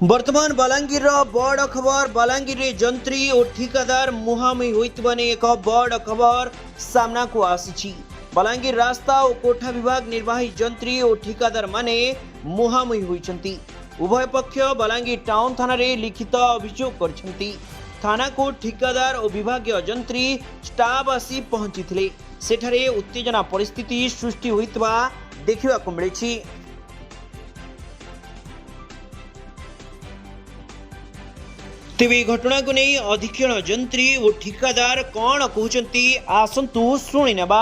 वर्तमान बलांगीर बड़ खबर बलांगीर रे जंत्री और ठिकादार मुहांमुही होइतबा ने एक बड़ खबर सामना को आसी। बलांगीर रास्ता और कोठा विभाग निर्वाही जंत्री और ठिकादार माने मुहांमुही होइचंती। उभय पक्ष बलांगीर टाउन थाना रे लिखित अभियोग करछंती। थाना को ठिकादार और विभागीय जंत्री स्टाफ आसी पहुंची सेठारे उत्तेजना परिस्थिति सृष्टि होइतबा देखिबा को मिलिछि। तेबे घटना को नहीं अधीक्षण जंत्री और ठिकादार कौन कहते आसतु शुणी नेबा।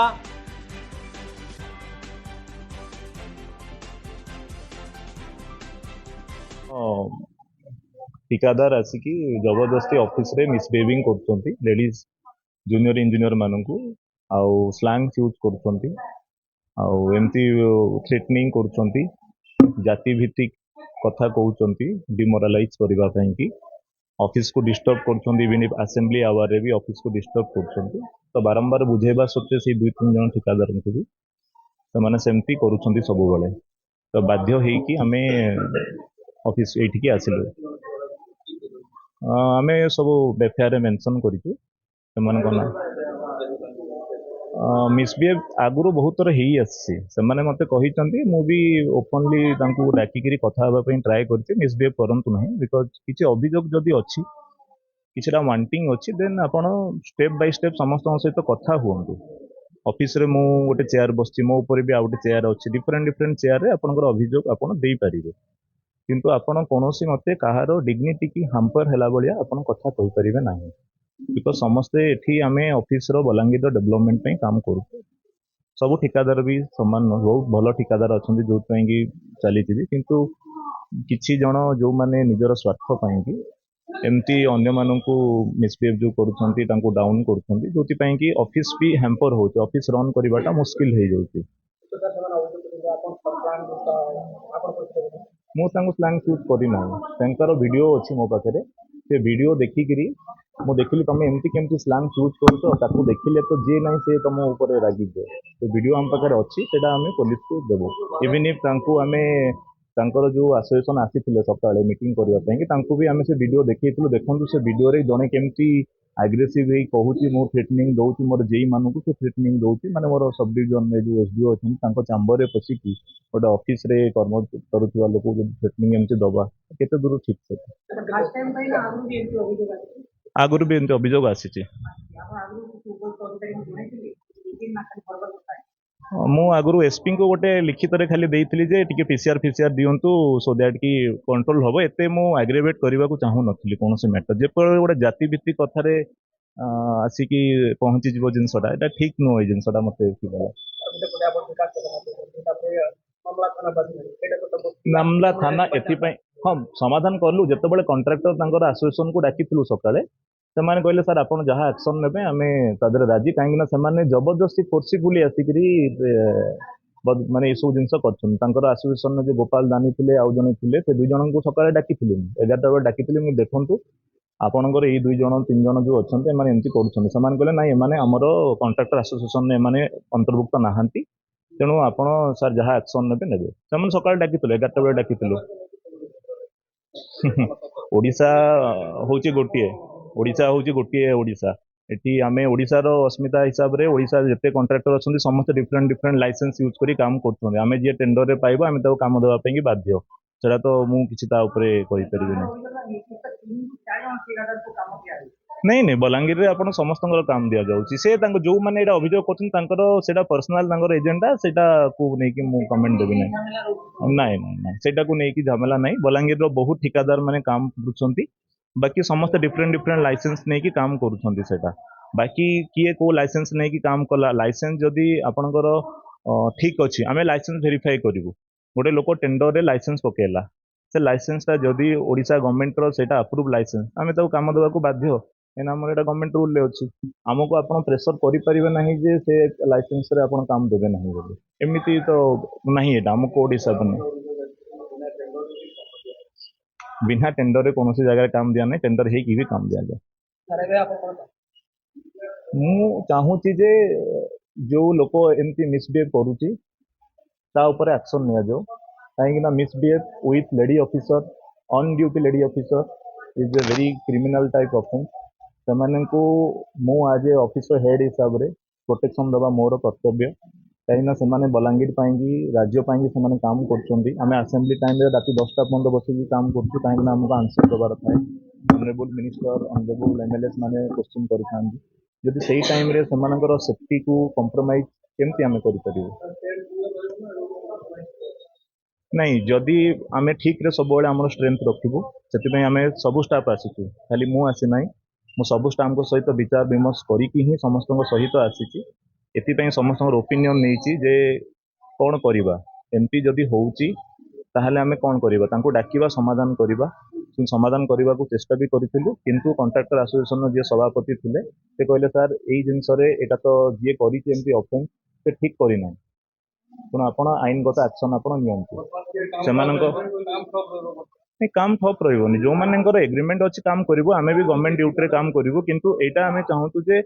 ठिकादार आसिकी जबरदस्ती ऑफिस रे मिसबिहेविंग करछंती लेडीज जूनियर इंजीनियर माननकु आउ स्लैंग्स यूज करछंती आउ एमती थ्रेटनिंग करछंती जाति भित्तिक कथा कहउछंती डिमोरलाइज करबा पई कि ऑफिस को डिस्टर्ब करछंती इवन इफ असेंबली आवर रे भी ऑफिस को डिस्टर्ब करछंती। तो बारंबार बुझेबा सत्ते से दुई तीन जन ठिकादार को भी ସେମାନେ ସେମିତି କରୁଛନ୍ତି ସବୁବେଳେ। ତ ବାଧ୍ୟ ହେଇକି ଆମେ ଅଫିସ ଏଇଠିକି ଆସିଲୁ। ଆମେ ସବୁ ଏଫଆଇଆର ରେ मेंशन କରିଛୁ ସେମାନଙ୍କ ନାଁ। मिसबिहेव आगुरी बहुत थर हो आसी सेमाने मते कहिसंती मु भी ओपनली तांकू डाकिकी कथा हेबा पई ट्राए करछि मिसबिहेव करंतु नहीं बिकॉज किछि अभियोग जदि अछि किछिटा वांटिंग अछि देन आपण स्टेप बाय स्टेप समस्त सहित कथा हुअंतु। ऑफिस रे मु गोटे चेयर बसछि मो ऊपर भी आ गोटे चेयर अछि डिफरेंट डिफरेंट चेयर रे आपनकर अभियोग आपण देई परिबे किंतु आपण कोनोसी मते कहारो डिग्निटी की हाम्पर हैला बलिया आपण कथा कहि परिबे नाही बिकॉज समस्ते एठी आमे ऑफिस रो बलांगीर डेवलपमेंट पे काम करू। सब ठिकादार भी समान बहुत भल ठिकादार अच्छा जो कि चली किंतु किछि जन जो माने निजर स्वार्थ पाई एमती अन्य मानकू मिसबिहेव जो करूछंती तांको डाउन करूछंती जोति पाई कि ऑफिस भी हैम्पर होउछ ऑफिस रन करबाटा मुश्किल हो जाउछ। मु तांको स्लैंग यूज करना तांकर वीडियो अछि मो पाखरे से वीडियो देखिकी मु देखिली तुम एमती केमती स्लैंग यूज करूछ ताकू देखिले तो जे नहीं से तुम ऊपर रागी जाए तो वीडियो आम पाखे अच्छी सेटा आम पुलिस को देवु इवन इफ तांको आमे तांकर जो एसोसिएशन आसीथिले सकाळे मीटिंग करबा पई कि तांको भी आमे से वीडियो देखैथिलु देखंतु से वीडियो रे जने केमती एग्रेसिव हे कहूची मो थ्रेटनिंग दउची मोर जेई मानकु से थ्रेटनिंग दउची माने मोर सब डिवीजन में जो एसडीओ अछन तांको चैम्बर रे पसिकी गोटे ऑफिस रे कर्म करूथिबा लोक जो थ्रेटनिंग एमती दबा केते दूर ठीक से आगुरी भी एमती अभियोग आसी मु आगुरी एसपी को गोटे लिखित रे खाली देइथिली जे टिके पीसीआर फिसीआर दियंतु सो दैट कि कंट्रोल हबो एते मु एग्रीवेट करबा को चाहू नथिली कोनोसी मैटर जे पर गोटे जाति भित्तिक कथा रे आसिकी पहुंची जीवो जिंसटा एटा ठीक नो ए जिंसटा मते मामला थाना एथि पई हम समाधान करलु जेतेबेले कॉन्ट्रैक्टर तांकर एसोसिएशन को डाकिथिलु सकाळे ସେମାନେ କହିଲେ ସାର୍ ଆପଣ ଯାହା ଆକ୍ସନ ନେବେ ଆମେ ତା ଦେହରେ ରାଜି କାହିଁକି ନା ସେମାନେ ଜବରଦସ୍ତି ଫୋର୍ସିଫୁଲି ଆସିକିରି ମାନେ ଏସବୁ ଜିନିଷ କରିଛନ୍ତି ତାଙ୍କର ଆସୋସିଏସନରେ ଯେ ଗୋପାଳ ଦାନୀ ଥିଲେ ଆଉ ଜଣେ ଥିଲେ ସେ ଦୁଇ ଜଣଙ୍କୁ ସକାଳେ ଡାକିଥିଲି 11ଟା ବେଳେ ଡାକିଥିଲି ମୁଁ ଦେଖନ୍ତୁ ଆପଣଙ୍କର ଏଇ ଦୁଇ ଜଣ ତିନି ଜଣ ଯୋଉ ଅଛନ୍ତି ଏମାନେ ଏମିତି କରୁଛନ୍ତି ସେମାନେ କହିଲେ ନାଇଁ ଏମାନେ ଆମର କଣ୍ଟ୍ରାକ୍ଟର ଆସୋସିଏସନରେ ଏମାନେ ଅନ୍ତର୍ଭୁକ୍ତ ନାହାନ୍ତି ତେଣୁ ଆପଣ ସାର୍ ଯାହା ଆକ୍ସନ ନେବେ ନେବେ ସେମାନେ ସକାଳେ ଡାକିଥିଲେ 11ଟା ବେଳେ ଡାକିଥିଲୁ ଓଡ଼ିଶା ହଉଛି ଗୋଟିଏ ओडिशा हूँ गोटे ओडिशा एटी आमे ओडिशार अस्मिता हिसाब रे ओडिशा जिते कॉन्ट्रैक्टर अच्छा समस्त डिफरेंट डिफरेंट लाइसेंस यूज करी काम कर आमे जे टेंडर रे पाइबो आमे ताको काम देबा पई बाध्य सेटा तो मु किछि ता ऊपरे कहि परिबे नहीं नहीं बलांगीर रे आपण समस्त काम दिया जाउची से तांको जो माने एटा अभियोग करछन तांकर सेटा पर्सनल तांकर एजेंडा सेटा को नै कि मु कमेंट देबे नै नहीं नहीं सेटा को नै कि झमेला नहीं बलांगीर रो बहुत ठिकादार माने काम करूछंती बाकी समस्त डिफरेंट डिफरेंट लाइसेंस नहीं कि काम करूछंती सेटा बाकी किए को लाइसेंस नहीं कि काम कला लाइसेंस जदि आपनकर ठीक अछि आमे लाइसेंस वेरीफाई करिवु गोटे लोक टेंडर रे लाइसेंस पकेला से लाइसेंस ता जदि ओडिशा गवर्नमेंट रो सेटा अप्रूव लाइसेंस आमे ताको काम देबा को बाध्य एना हमर एटा गवर्नमेंट रूल ले अछि हमको आपण प्रेशर करि परिबे नाही जे से लाइसेंस रे आपण काम देबे नाही बोली एमिति तो नाही एटा हमको ओडिशा बने बिना टेंडर रे कौन सी जगह काम दिया नहीं टेंडर है कि भी काम दिया जाए मु चाहूची जे जो लोक एमती मिसबिहेव करूची ता ऊपर एक्शन निया जाओ कहीं misbehave with lady officer on duty lady officer is a very criminal type offence सेमानंकु मु आज ए ऑफिसर हेड हिसाब रे प्रोटेक्शन दबा मोर कर्तव्य कहीं से बलांगीर राज्य से काम कर आसेम्बली टाइम राति 10टा पर्यंत बसिक काम करमको आंसर दबार थाए ऑनरेबल मिनिस्टर ऑनरेबल एमएलए माने क्वेश्चन कर जदि सही टाइम रे सेमानकर सेफ्टी को कंप्रोमाइज केमती आमे करि परिबो नहीं जदि आमे ठीक रे सब बेले हमर स्ट्रेंथ रखिबो सेति आमे सब स्टाफ आसीछु खाली मु आसी नाही मु सब स्टाफ को सहित विचार विमर्श करिकि ही समस्त सहित आसीछि एति समस्त ओपिनियन नहीं जे कौन करवा एमती जदि होउची ताहले आमे कौन करवा तांको डाकिबा समाधान करवा समाधान करने को चेष्टा भी करूँ किंतु कॉन्ट्राक्टर एसोसिएशन जी सभापति थे से कहले सर यही जिनस एटा तो जी कर ऑफेंस से ठीक करना तेणु आप आईनगत एक्शन आप नहीं काम ठप रही जो मानकर एग्रीमेंट अच्छी काम करूँ आम भी गवर्नमेंट ड्यूटी काम करूँ किंतु यहाँ आम चाहूँ जे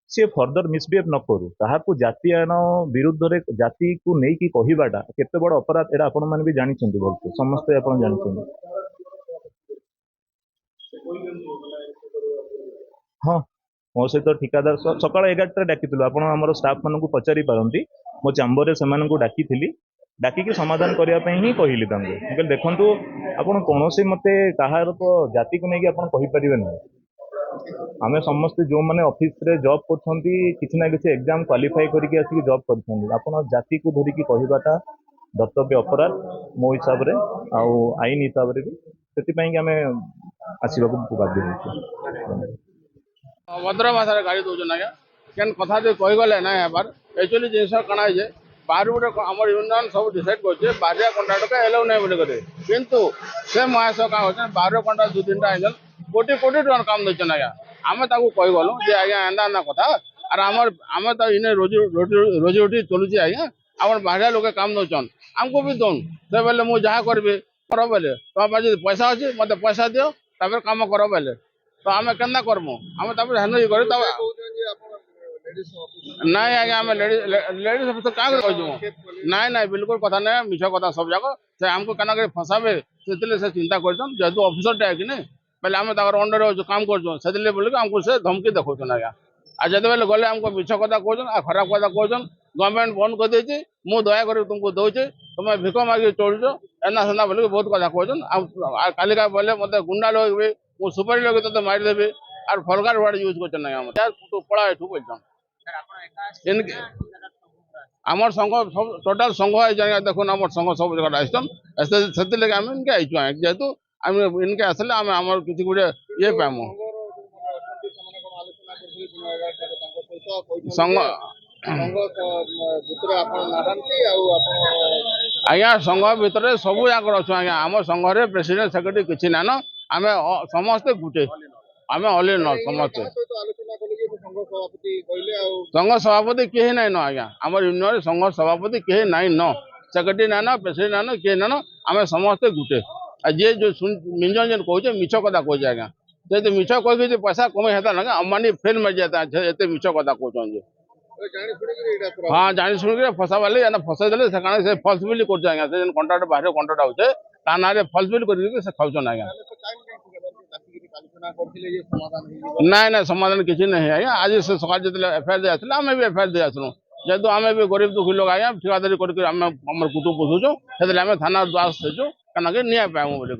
सी फर्दर मिसबिहेव न करू ताहाकू जाति आईन विरुद्ध रे जाति को लेकिन कहवाटा केते बड़ अपराध एटा आपण माने भी जानिछन्ति भलसे समस्त आपण जानिछन्ति हाँ मो सहित ठिकादार सकाल 11टा डाकी आपण आम स्टाफ मान पचारि पारती मो चैम्बर से डाकी डाकिकी समाधान करने ही कहली कहले देखु आपड़ कौन मत कहार तो जाति को लेकिन आप कहींपारे ना आम समस्ते जो मैंने ऑफिस रे जॉब कर एग्जाम क्वालिफाई करके आसिक जॉब कर जाति को धरिकी कहवाटा कर्तव्य अपराध मो हिसाब रे आउ आईन हिसाब रे भी आम आसवाक बाध्य भद्र भाषा गाड़ी दौन आज्ञा केन कथा जो कहीगले ना हेबार एक्चुअली जिन कण है बाहर गोटे आम यूनियन सब डिसाइड कर बाहरिया कंट्राक्टर का एलाउ नहीं बोले किंतु से महाशय क्या होते बाहर कंट्राक्ट 2-3टा आइजन कोटी कोटी टन काम देन आज्ञा आम कहीगलु जे आज्ञा एंदा एंदा कथा और आम तो इन्हें रोजी रोटी चलुचे आज्ञा आम बाहरिया लोग काम दौन आमको भी दौन से बोले मुझे जहाँ करी कर बोले तुम पास पैसा अच्छे मत पैसा दियो तापर काम कर बोले तो आम के करमु आम हेन कर नाई आज्ञा आम लेडीज अफिसर क्या कह नाई नाई बिल्कुल कथा ना मिछ कथा सब जाक से आमको क्या फसाबे से चिंता कर जेहतु अफिसर टे कि नहीं पहले आम अंडर काम कर बोल आमको से धमकी देखा आज्ञा आ जो गले आमको मिछ कथा कह खराब कथा कह गवर्नमेंट बंद कर देती मु दया कर तुमको दौचे तुम भिक मांगे चलुच एना सेना बोल बहुत कथा कह कालिका बोले मत गुंडा लगे मुझे सुपारी लगे तो मारिदेवी और फलगार वार्ड यूज कर पड़ा एठू बोलछन आमर संघ सब टोटाल संघ देखुन आम संघ सब जगह आसन से लगे आम इनके आईचु जेहेतु आम इनके आसले आम आम किसी गोटे ये पाइमु संघ आज्ञा संघ भितर सब जाकर अच्छु आज्ञा आम संघ प्रेसिडेंट सेक्रेटरी किसी नान आम समस्ते गुटे आम अल न समस्ते संघ सभापति कहीं नाइन आज्ञा आम यूनियन संघ सभापति कहीं नाइन न सेक्रेटरी नान प्रेसिडेंट नान किए नान आम समस्ते गुटे जी जो मिंजन जेन कहे मिछ कथा कहे आज्ञा जे मिछ कह पैसा कमे हेता ना अंबानी फेल मार जाता एत मिछ कथा कहते हाँ जानी शुणी फसा बाले फसाई देले से फल्स बिल कर कंट्राक्ट बाहर कंट्राक्ट होचे ता ना फल्स बिल कर खाऊन आज्ञा ना ना समाधान किसी नहीं आज्ञा आज से सकाल जो एफआईआर दे आसले आम भी एफआईआर दे आसलु जेहेतु आम भी गरीब दुखी लोग आज्ञा ठिकादारी करके कुटुम पोषुचु से थाना द्वास कहीं निया पाइमु बोली